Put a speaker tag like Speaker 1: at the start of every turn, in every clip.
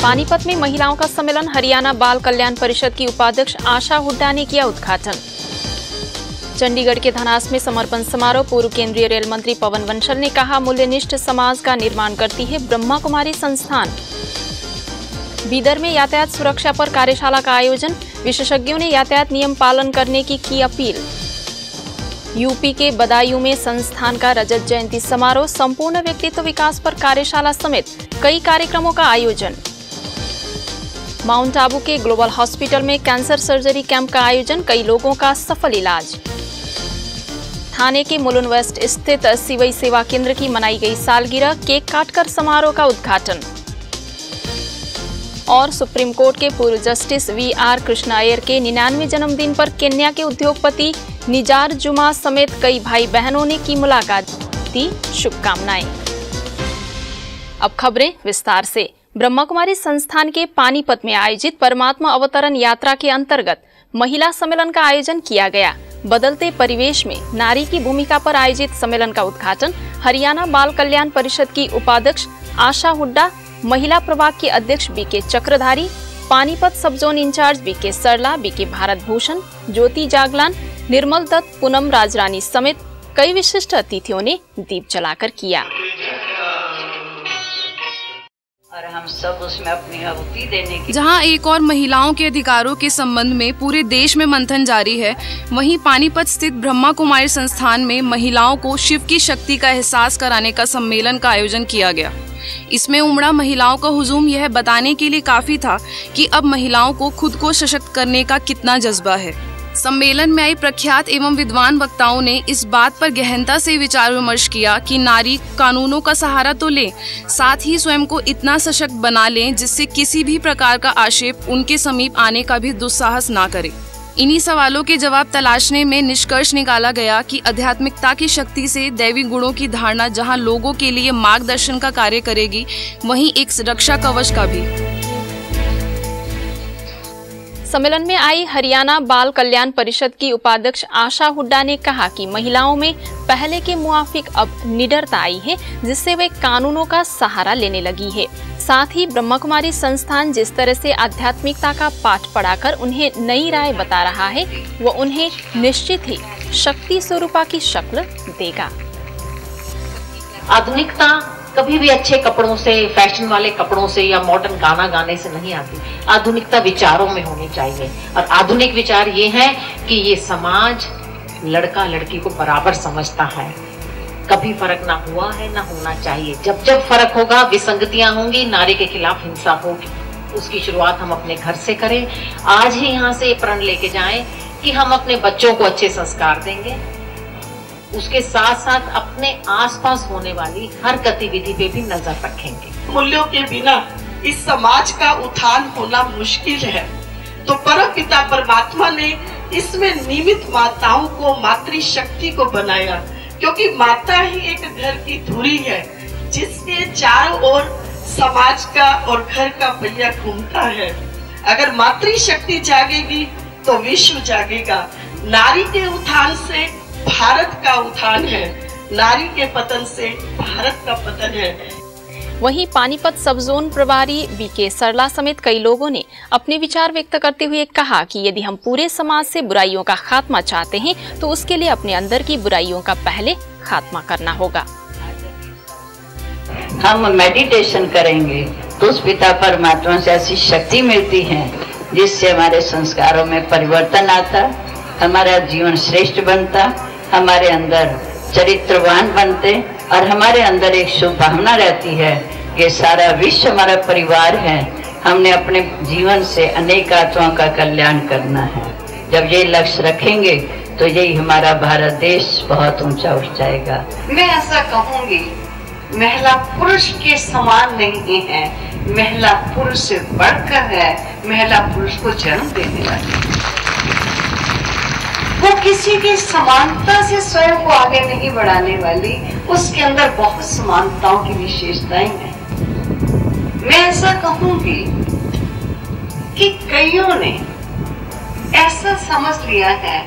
Speaker 1: पानीपत में महिलाओं का सम्मेलन, हरियाणा बाल कल्याण परिषद की उपाध्यक्ष आशा हुड्डा ने किया उद्घाटन। चंडीगढ़ के धनास में समर्पण समारोह, पूर्व केंद्रीय रेल मंत्री पवन बंसल ने कहा, मूल्यनिष्ठ समाज का निर्माण करती है ब्रह्मा कुमारी संस्थान। बीदर में यातायात सुरक्षा पर कार्यशाला का आयोजन, विशेषज्ञों ने यातायात नियम पालन करने की अपील। यूपी के बदायूं में संस्थान का रजत जयंती समारोह, संपूर्ण व्यक्तित्व विकास पर कार्यशाला समेत कई कार्यक्रमों का आयोजन। माउंट आबू के ग्लोबल हॉस्पिटल में कैंसर सर्जरी कैंप का आयोजन, कई लोगों का सफल इलाज। थाने के मुलुंड वेस्ट स्थित सिवई सेवा केंद्र की मनाई गई सालगिरह, केक काटकर समारोह का उद्घाटन। और सुप्रीम कोर्ट के पूर्व जस्टिस वी.आर. कृष्णा अय्यर के 99वें जन्मदिन पर केन्या के उद्योगपति निजार जुमा समेत कई भाई बहनों ने की मुलाकात, दी शुभकामनाएं। अब खबरें विस्तार से। ब्रह्मा कुमारी संस्थान के पानीपत में आयोजित परमात्मा अवतरण यात्रा के अंतर्गत महिला सम्मेलन का आयोजन किया गया। बदलते परिवेश में नारी की भूमिका पर आयोजित सम्मेलन का उद्घाटन हरियाणा बाल कल्याण परिषद की उपाध्यक्ष आशा हुड्डा, महिला प्रभाग के अध्यक्ष बी.के. चक्रधारी, पानीपत सब जोन इंचार्ज बी.के. सरला, बी.के. भारत भूषण, ज्योति जागलान, निर्मल दत्त, पूनम राजरानी समेत कई विशिष्ट अतिथियों ने दीप जलाकर किया।
Speaker 2: और हम सब उसमें अपनी आहुति देने की।
Speaker 3: जहां एक और महिलाओं के अधिकारों के संबंध में पूरे देश में मंथन जारी है, वहीं पानीपत स्थित ब्रह्मा कुमारी संस्थान में महिलाओं को शिव की शक्ति का एहसास कराने का सम्मेलन का आयोजन किया गया। इसमें उमड़ा महिलाओं का हुजूम यह बताने के लिए काफी था कि अब महिलाओं को खुद को सशक्त करने का कितना जज्बा है। सम्मेलन में आई प्रख्यात एवं विद्वान वक्ताओं ने इस बात पर गहनता से विचार विमर्श किया कि नारी कानूनों का सहारा तो ले, साथ ही स्वयं को इतना सशक्त बना लें जिससे किसी भी प्रकार का आक्षेप उनके समीप आने का भी दुस्साहस ना करे। इन्हीं सवालों के जवाब तलाशने में निष्कर्ष निकाला गया कि आध्यात्मिकता की शक्ति से दैवी गुणों की धारणा जहां लोगों के लिए मार्गदर्शन का कार्य करेगी, वहीं एक रक्षा कवच का भी।
Speaker 1: सम्मेलन में आई हरियाणा बाल कल्याण परिषद की उपाध्यक्ष आशा हुड्डा ने कहा कि महिलाओं में पहले के मुआफिक अब निडरता आई है, जिससे वे कानूनों का सहारा लेने लगी है। साथ ही ब्रह्मा कुमारी संस्थान जिस तरह से आध्यात्मिकता का पाठ पढ़ाकर उन्हें नई राय बता रहा है, वो उन्हें निश्चित ही शक्ति स्वरूपा की शक्ल देगा।
Speaker 4: आधुनिकता कभी भी अच्छे कपड़ों से, फैशन वाले कपड़ों से या मॉडर्न गाना गाने से नहीं आती। आधुनिकता विचारों में होनी चाहिए, और आधुनिक विचार ये है कि ये समाज लड़का लड़की को बराबर समझता है। कभी फर्क ना हुआ है, ना होना चाहिए। जब जब फर्क होगा, विसंगतियां होंगी, नारी के खिलाफ हिंसा होगी। उसकी शुरुआत हम अपने घर से करें। आज ही यहाँ से प्रण लेके जाएं कि हम अपने बच्चों को अच्छे संस्कार देंगे, उसके साथ साथ अपने आसपास होने वाली हर गतिविधि पे भी नजर रखेंगे।
Speaker 5: मूल्यों के बिना इस समाज का उत्थान होना मुश्किल है, तो परमपिता परमात्मा ने इसमें निमित माताओं को, मातृशक्ति को बनाया, क्योंकि माता ही एक घर की धुरी है जिसके चारों ओर समाज का और घर का पहिया घूमता है। अगर मातृशक्ति जागेगी तो विश्व जागेगा। नारी के उत्थान से भारत का उत्थान है, नारी के पतन से भारत का पतन है।
Speaker 1: वहीं पानीपत सब जोन प्रभारी बी.के. सरला समेत कई लोगों ने अपने विचार व्यक्त करते हुए कहा कि यदि हम पूरे समाज से बुराइयों का खात्मा चाहते हैं, तो उसके लिए अपने अंदर की बुराइयों का पहले खात्मा करना होगा।
Speaker 2: हम मेडिटेशन करेंगे तो उस पिता परमात्मा से ऐसी शक्ति मिलती है जिससे हमारे संस्कारों में परिवर्तन आता, हमारा जीवन श्रेष्ठ बनता, हमारे अंदर चरित्रवान बनते, और हमारे अंदर एक शुभ भावना रहती है कि सारा विश्व हमारा परिवार है। हमने अपने जीवन से अनेक आत्माओं का कल्याण करना है। जब ये लक्ष्य रखेंगे तो यही हमारा भारत देश बहुत ऊंचा उठ जाएगा।
Speaker 5: मैं ऐसा कहूंगी, महिला पुरुष के समान नहीं है, महिला पुरुष से बढ़कर है, महिला पुरुष को जन्म देने वाली। वो किसी की समानता से स्वयं को आगे नहीं बढ़ाने वाली, उसके अंदर बहुत समानताओं की विशेषताएं हैं। मैं ऐसा कहूंगी कि कईयों ने ऐसा समझ लिया है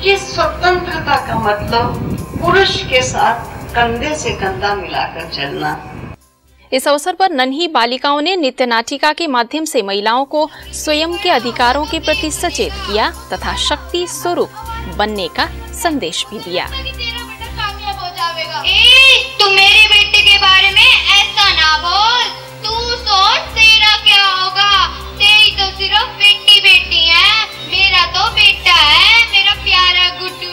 Speaker 5: कि स्वतंत्रता का मतलब पुरुष के साथ कंधे से कंधा मिलाकर चलना।
Speaker 1: इस अवसर पर नन्ही बालिकाओं ने नृत्य नाटिका के माध्यम से महिलाओं को स्वयं के अधिकारों के प्रति सचेत किया तथा शक्ति स्वरूप बनने का संदेश भी दिया।
Speaker 6: तू मेरे बेटे के बारे में ऐसा ना बोल, तू सोच तेरा क्या होगा, तेरी तो सिर्फ बेटी है, मेरा तो बेटा है, मेरा प्यारा गुड्डू।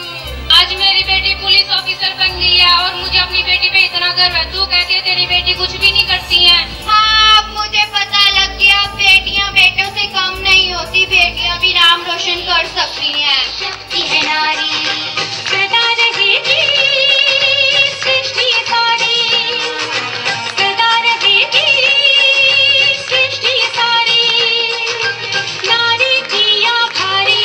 Speaker 7: आज मेरी बेटी पुलिस ऑफिसर बन गई है और मुझे अपनी बेटी पे इतना गर्व है। तू कहती है तेरी बेटी कुछ भी नहीं करती है।
Speaker 6: हाँ, अब मुझे पता लग गया, बेटियां बेटों से कम नहीं होती, बेटियां भी नाम रोशन कर सकती हैं। शक्ति है नारी, सदा रहेगी सृष्टि सारी, सदा रहेगी सृष्टि सारी, नारी की आभारी,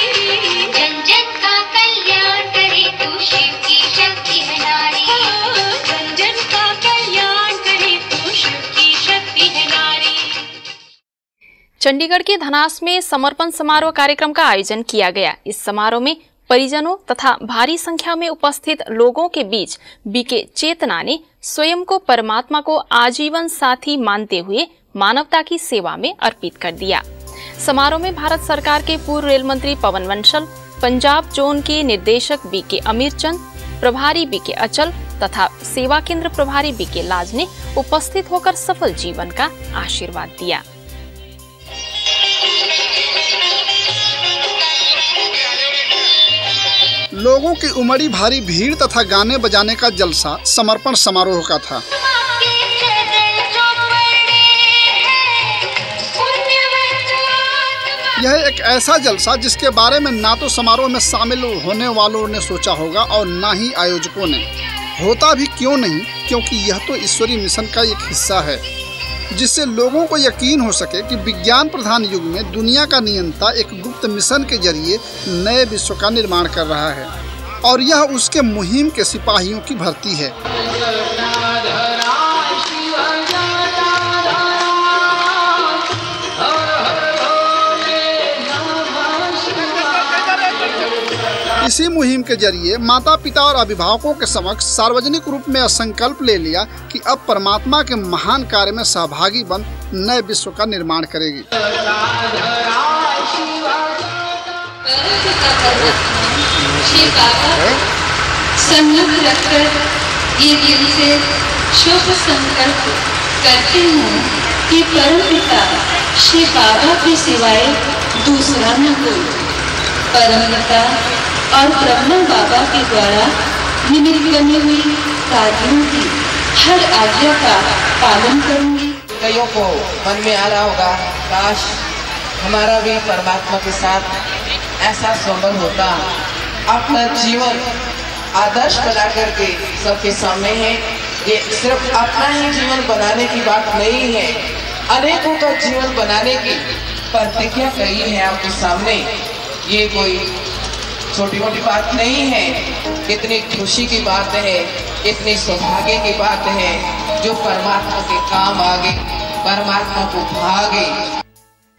Speaker 6: जन जन का कल्याण करे तू, शिव की शक्ति है नारी, जन जन का कल्याण करे तू, शिव की शक्ति है नारी।
Speaker 1: चंडीगढ़ के धनास में समर्पण समारोह कार्यक्रम का आयोजन किया गया। इस समारोह में परिजनों तथा भारी संख्या में उपस्थित लोगों के बीच बीके चेतना ने स्वयं को परमात्मा को आजीवन साथी मानते हुए मानवता की सेवा में अर्पित कर दिया। समारोह में भारत सरकार के पूर्व रेल मंत्री पवन वंशल, पंजाब जोन के निर्देशक बीके अमीरचंद, प्रभारी बीके अचल तथा सेवा केंद्र प्रभारी बीके लाज ने उपस्थित होकर सफल जीवन का आशीर्वाद दिया।
Speaker 8: लोगों की उमड़ी भारी भीड़ तथा गाने बजाने का जलसा समर्पण समारोह का था। यह एक ऐसा जलसा जिसके बारे में ना तो समारोह में शामिल होने वालों ने सोचा होगा और ना ही आयोजकों ने। होता भी क्यों नहीं, क्योंकि यह तो ईश्वरीय मिशन का एक हिस्सा है, जिससे लोगों को यकीन हो सके कि विज्ञान प्रधान युग में दुनिया का नियंता एक गुप्त मिशन के जरिए नए विश्व का निर्माण कर रहा है और यह उसके मुहिम के सिपाहियों की भर्ती है। इसी मुहिम के जरिए माता पिता और अभिभावकों के समक्ष सार्वजनिक रूप में संकल्प ले लिया कि अब परमात्मा के महान कार्य में सहभागी बन नए विश्व का निर्माण करेगी।
Speaker 9: संकल्प रखकर ये दिल से शुभ संकल्प करते हैं कि परमपिता श्री बाबा के सिवाय दूसरा न कोई, परमपिता और ब्रह्मा बाबा के द्वारा निमित्त बनी हुई कार्यों की हर आज्ञा का पालन करूंगी।
Speaker 10: कईयों को मन में आ रहा होगा, काश हमारा भी परमात्मा के साथ ऐसा संबंध होता। अपना जीवन आदर्श बना करके सबके सामने है। ये सिर्फ अपना ही जीवन बनाने की बात नहीं है, अनेकों का जीवन बनाने की प्रतिज्ञा कही है आपके सामने। ये कोई छोटी मोटी बात नहीं है, इतनी खुशी की बात है, इतनी सौभाग्य की बात है जो परमात्मा के काम आ गई, परमात्मा को भा गई।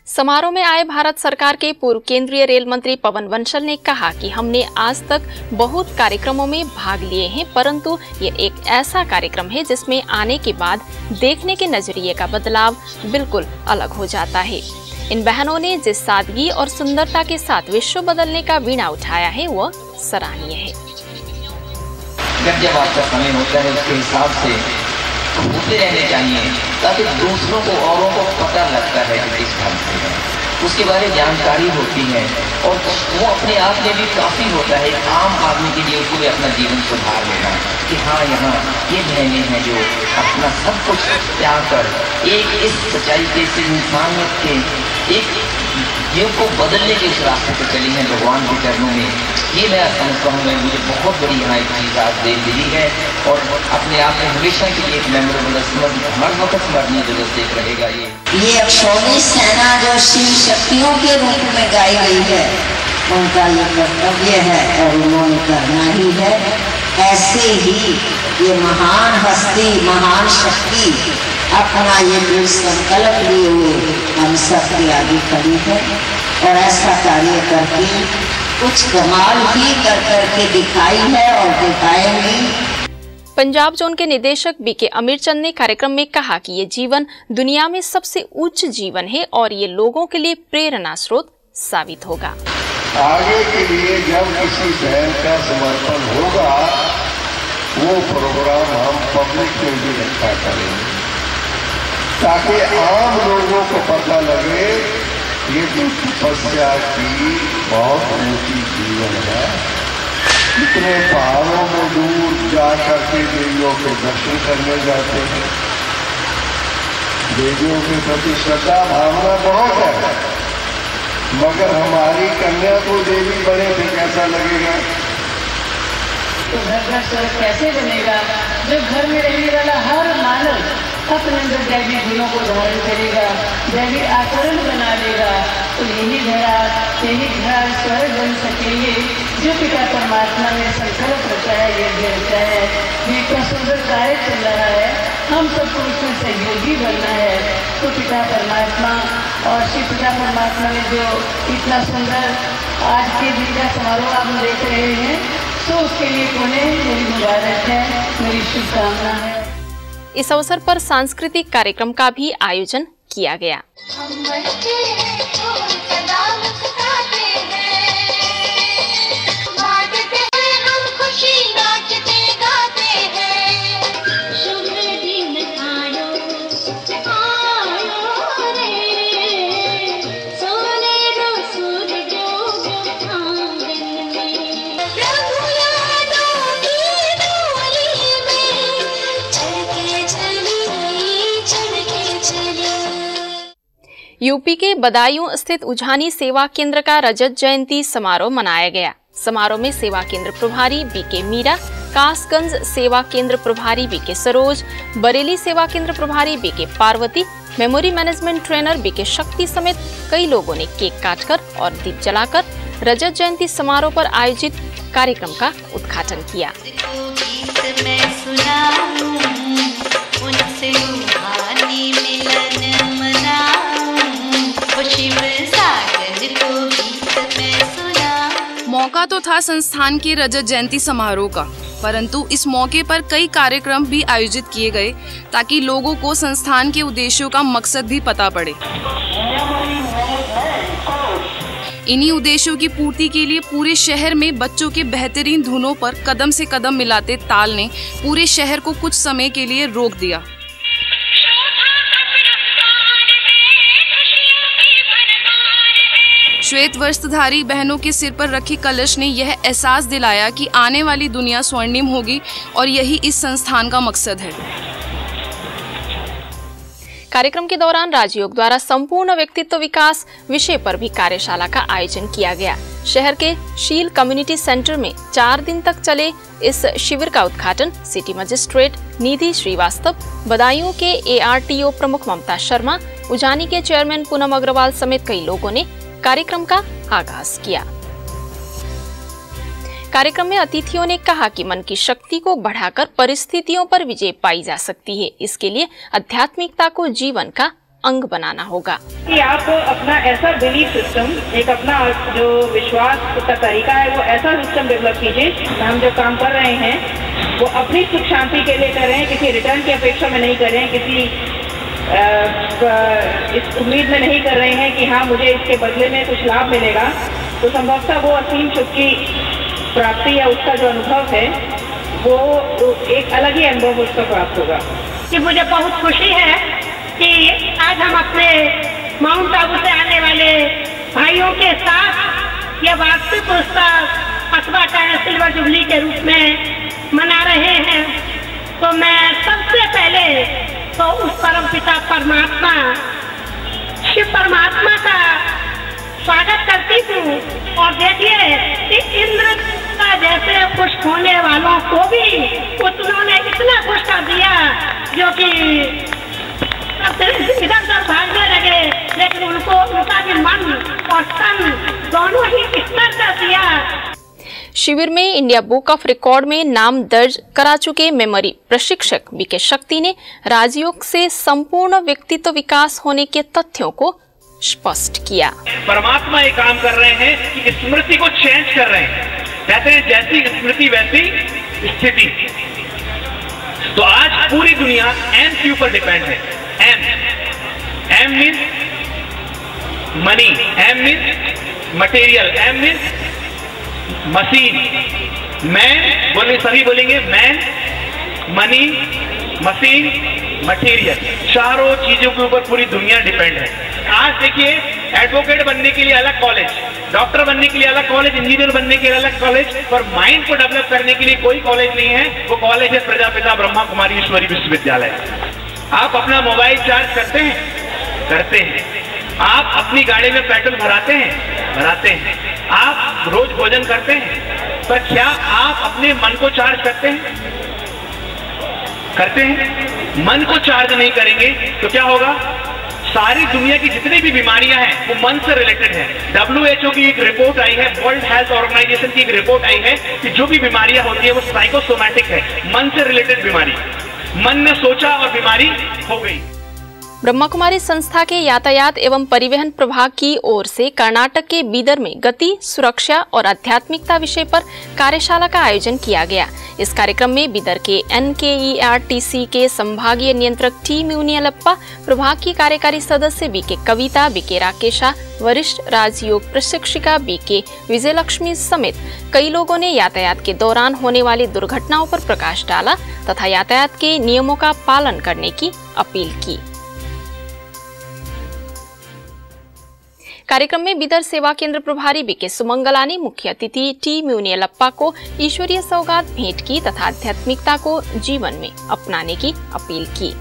Speaker 1: समारोह में आए भारत सरकार के पूर्व केंद्रीय रेल मंत्री पवन वंशल ने कहा कि हमने आज तक बहुत कार्यक्रमों में भाग लिए हैं, परंतु ये एक ऐसा कार्यक्रम है जिसमें आने के बाद देखने के नजरिए का बदलाव बिल्कुल अलग हो जाता है। इन बहनों ने जिस सादगी और सुंदरता के साथ विश्व बदलने का वीणा उठाया है वह सराहनीय है।
Speaker 11: जब आपका समय होता है उसके हिसाब से होते रहने चाहिए ताकि दूसरों को औरों को पता लगता है कि किस ढंग से है, उसके बारे में जानकारी होती है और वो अपने आप में भी काफ़ी होता है आम आदमी के लिए उसको भी अपना जीवन सुधार लेना कि हाँ यहाँ ये बहनें हैं जो अपना सब कुछ त्याग कर एक इस सच्चाई के इस इंसानियत के एक युग को बदलने के उस रास्ते पर चली हैं भगवान के चरणों में। ये मैं समझता हूँ, मैं मुझे बहुत बड़ी यहाँ एक चीज़ आज दे दी है और अपने आप में हमेशा के लिए एक मेमोरेबल हर वक्त स्मरणीय जगह से रहेगा।
Speaker 12: ये अक्षौणी सेना जो शिव शक्तियों के रूप में गाई गई है, उनका ये कर्तव्य है और उन्होंने करना ही है। ऐसे ही ये महान हस्ती, महान शक्ति अपना ये दृढ़ संकल्प लिए हुए हम सबके आगे खड़ी है और ऐसा कार्य करके कुछ कमाल ही कर करके दिखाई है और दिखाएंगी।
Speaker 1: पंजाब जोन के निदेशक बीके अमीरचंद ने कार्यक्रम में कहा कि ये जीवन दुनिया में सबसे उच्च जीवन है और ये लोगों के लिए प्रेरणा स्रोत साबित होगा।
Speaker 13: आगे के लिए जब किसी बहन का समर्पण होगा वो प्रोग्राम हम पब्लिक में भी रखा करेंगे ताकि आम लोगों को पता लगे ये तो तपस्या की बहुत ऊंची जीवन है। इतने पहाड़ों में दूर जा करके देवियों के दर्शन करने जाते हैं। देवियों के प्रति श्रद्धा भावना बहुत है, मगर हमारी कन्या को देवी बने तो कैसा लगेगा?
Speaker 9: तो घर घर स्वर्ग कैसे बनेगा जब घर में रहने वाला हर मानव अपने अंदर दैवी गुणों को धारण करेगा, दैवी आचरण बना लेगा। तो यही घर स्वर्ग बन सकेंगे जो पिता परमात्मा ने संकल्प रखा है, यज्ञ रखा है। ये इतना सुंदर कार्य चल रहा है, हम सबको उसमें सहयोगी बनना है। तो पिता परमात्मा और श्री पिता परमात्मा ने जो इतना सुंदर आज के दिन का समारोह आप देख रहे हैं, तो उसके लिए उन्हें मेरी मुबारक है, मेरी शुभकामना है।
Speaker 1: इस अवसर पर सांस्कृतिक कार्यक्रम का भी आयोजन किया गया। यूपी के बदायूं स्थित उजानी सेवा केंद्र का रजत जयंती समारोह मनाया गया। समारोह में सेवा केंद्र प्रभारी बीके मीरा, कासगंज सेवा केंद्र प्रभारी बीके सरोज, बरेली सेवा केंद्र प्रभारी BK Parvati, memory management trainer BK Shakti समेत कई लोगों ने केक काटकर और दीप जलाकर रजत जयंती समारोह पर आयोजित कार्यक्रम का उद्घाटन किया।
Speaker 3: मौका तो था संस्थान के रजत जयंती समारोह का, परंतु इस मौके पर कई कार्यक्रम भी आयोजित किए गए ताकि लोगों को संस्थान के उद्देश्यों का मकसद भी पता पड़े। इन्हीं उद्देश्यों की पूर्ति के लिए पूरे शहर में बच्चों के बेहतरीन धुनों पर कदम से कदम मिलाते ताल ने पूरे शहर को कुछ समय के लिए रोक दिया। श्वेत वस्त्रधारी बहनों के सिर पर रखे कलश ने यह एहसास दिलाया कि आने वाली दुनिया स्वर्णिम होगी और यही इस संस्थान का मकसद है।
Speaker 1: कार्यक्रम के दौरान राजयोग द्वारा संपूर्ण व्यक्तित्व विकास विषय पर भी कार्यशाला का आयोजन किया गया। शहर के शील कम्युनिटी सेंटर में 4 दिन तक चले इस शिविर का उद्घाटन सिटी मजिस्ट्रेट निधि श्रीवास्तव, बदायूं के ARTO प्रमुख ममता शर्मा, उजानी के चेयरमैन पूनम अग्रवाल समेत कई लोगों ने कार्यक्रम का आगाज किया। कार्यक्रम में अतिथियों ने कहा कि मन की शक्ति को बढ़ाकर परिस्थितियों पर विजय पाई जा सकती है। इसके लिए आध्यात्मिकता को जीवन का अंग बनाना होगा।
Speaker 14: कि आप अपना ऐसा बिलीफ सिस्टम, एक अपना जो विश्वास का तरीका है, वो ऐसा सिस्टम डेवलप कीजिए। हम जो काम कर रहे हैं वो अपनी सुख शांति के लिए कर रहे हैं, किसी रिटर्न की अपेक्षा में नहीं कर रहे हैं, किसी इस उम्मीद में नहीं कर रहे हैं कि हाँ मुझे इसके बदले में कुछ लाभ मिलेगा। तो संभवतः वो असीम सुख की प्राप्ति या उसका जो अनुभव है वो एक अलग ही अनुभव उसका प्राप्त होगा।
Speaker 15: कि मुझे बहुत खुशी है कि आज हम अपने माउंट आबू से आने वाले भाइयों के साथ यह वार्षिक उत्सव अथवा सिल्वर जुबली के रूप में मना रहे हैं। तो मैं सबसे पहले तो उस परम पिता परमात्मा शिव परमात्मा का स्वागत करती हूँ। और देखिए कि इंद्र का जैसे खुश होने वालों को भी उन्होंने इतना खुश कर दिया जो कि इधर उधर भागने लगे, लेकिन उनको उनका भी मन और तन दोनों ही स्तर कर दिया।
Speaker 1: शिविर में इंडिया बुक ऑफ रिकॉर्ड में नाम दर्ज करा चुके मेमोरी प्रशिक्षक बीके शक्ति ने राजयोग से संपूर्ण व्यक्तित्व विकास होने के तथ्यों को स्पष्ट किया।
Speaker 16: परमात्मा ये काम कर रहे हैं कि स्मृति को चेंज कर रहे हैं। कहते हैं जैसी स्मृति वैसी स्थिति। तो आज पूरी दुनिया एम के ऊपर डिपेंड है। M means money, M means material, M means machine. Man बोले, सभी बोलेंगे मैन, मनी, मशीन, मटेरियल, चारों चीजों के ऊपर पूरी दुनिया डिपेंड है। आज देखिए, एडवोकेट बनने के लिए अलग कॉलेज, डॉक्टर बनने के लिए अलग कॉलेज, इंजीनियर बनने के लिए अलग कॉलेज, पर माइंड को डेवलप करने के लिए कोई कॉलेज नहीं है। वो कॉलेज है प्रजापिता ब्रह्मा कुमारी ईश्वरी विश्वविद्यालय। आप अपना मोबाइल चार्ज करते हैं? करते हैं। आप अपनी गाड़ी में पेट्रोल भराते हैं? भराते हैं। आप रोज भोजन करते हैं, पर क्या आप अपने मन को चार्ज करते हैं? करते हैं। मन को चार्ज नहीं करेंगे तो क्या होगा? सारी दुनिया की जितनी भी बीमारियां हैं वो मन से रिलेटेड है। WHO की एक रिपोर्ट आई है, वर्ल्ड हेल्थ ऑर्गेनाइजेशन की एक रिपोर्ट आई है कि जो भी बीमारियां होती है वो साइकोसोमैटिक है, मन से रिलेटेड बीमारी। मन ने सोचा और बीमारी हो गई।
Speaker 1: ब्रह्मा कुमारी संस्था के यातायात एवं परिवहन प्रभाग की ओर से कर्नाटक के बीदर में गति, सुरक्षा और आध्यात्मिकता विषय पर कार्यशाला का आयोजन किया गया। इस कार्यक्रम में बीदर के NKERTC के संभागीय नियंत्रक टी म्यूनियलप्पा, प्रभाग की कार्यकारी सदस्य BK कविता, BK राकेशा, वरिष्ठ राजयोग प्रशिक्षिका BK विजयलक्ष्मी समेत कई लोगों ने यातायात के दौरान होने वाली दुर्घटनाओं पर प्रकाश डाला तथा यातायात के नियमों का पालन करने की अपील की। कार्यक्रम में बीदर सेवा केंद्र प्रभारी BK सुमंगला ने मुख्य अतिथि टी म्यूनियलप्पा को ईश्वरीय सौगात भेंट की तथा आध्यात्मिकता को जीवन में अपनाने की अपील की।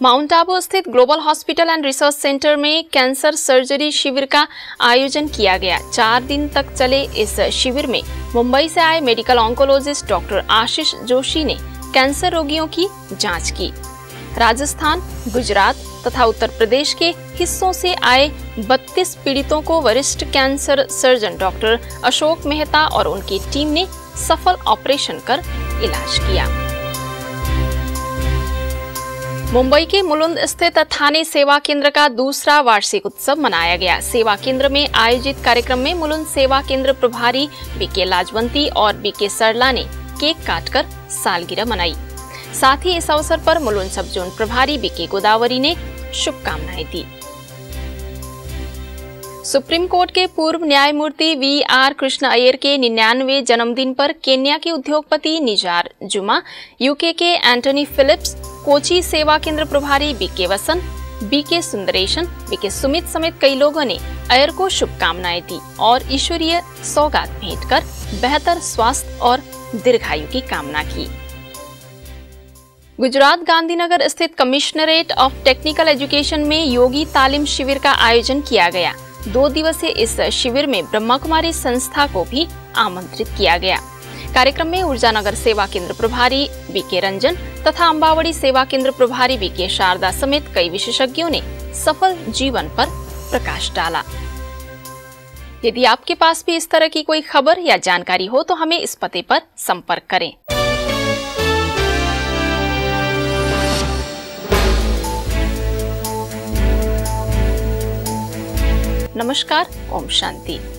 Speaker 1: माउंट आबू स्थित global hospital and research centre में कैंसर सर्जरी शिविर का आयोजन किया गया। 4 दिन तक चले इस शिविर में मुंबई से आए medical oncologist doctor Ashish Joshi ने कैंसर रोगियों की जांच की। राजस्थान, गुजरात तथा उत्तर प्रदेश के हिस्सों से आए 32 पीड़ितों को वरिष्ठ cancer surgeon doctor Ashok Mehta और उनकी टीम ने सफल ऑपरेशन कर इलाज किया। मुंबई के मुलुंद स्थित थाने सेवा केंद्र का दूसरा वार्षिक उत्सव मनाया गया। सेवा केंद्र में आयोजित कार्यक्रम में मुलुंद सेवा केंद्र प्रभारी BK लाजवंती और BK सरला ने केक काटकर सालगिरह मनाई। साथ ही इस अवसर पर मुलुंद सब जोन प्रभारी BK गोदावरी ने शुभकामनाएं दी। सुप्रीम कोर्ट के पूर्व न्यायमूर्ति VR कृष्ण अय्यर के 99वें जन्मदिन पर केन्या के उद्योगपति निजार जुमा, UK के एंटनी फिलिप्स, कोची सेवा केंद्र प्रभारी BK वसन, BK सुंदरेशन, BK सुमित समेत कई लोगों ने अय्यर को शुभकामनाएं दी और ईश्वरीय सौगात भेंट कर बेहतर स्वास्थ्य और दीर्घायु की कामना की। गुजरात गांधीनगर स्थित कमिश्नरेट ऑफ टेक्निकल एजुकेशन में योगी तालीम शिविर का आयोजन किया गया। 2 दिवसीय इस शिविर में ब्रह्मा कुमारी संस्था को भी आमंत्रित किया गया। कार्यक्रम में ऊर्जानगर सेवा केंद्र प्रभारी BK रंजन तथा अम्बावड़ी सेवा केंद्र प्रभारी BK शारदा समेत कई विशेषज्ञों ने सफल जीवन पर प्रकाश डाला। यदि आपके पास भी इस तरह की कोई खबर या जानकारी हो तो हमें इस पते पर संपर्क करें। नमस्कार, ओम शांति।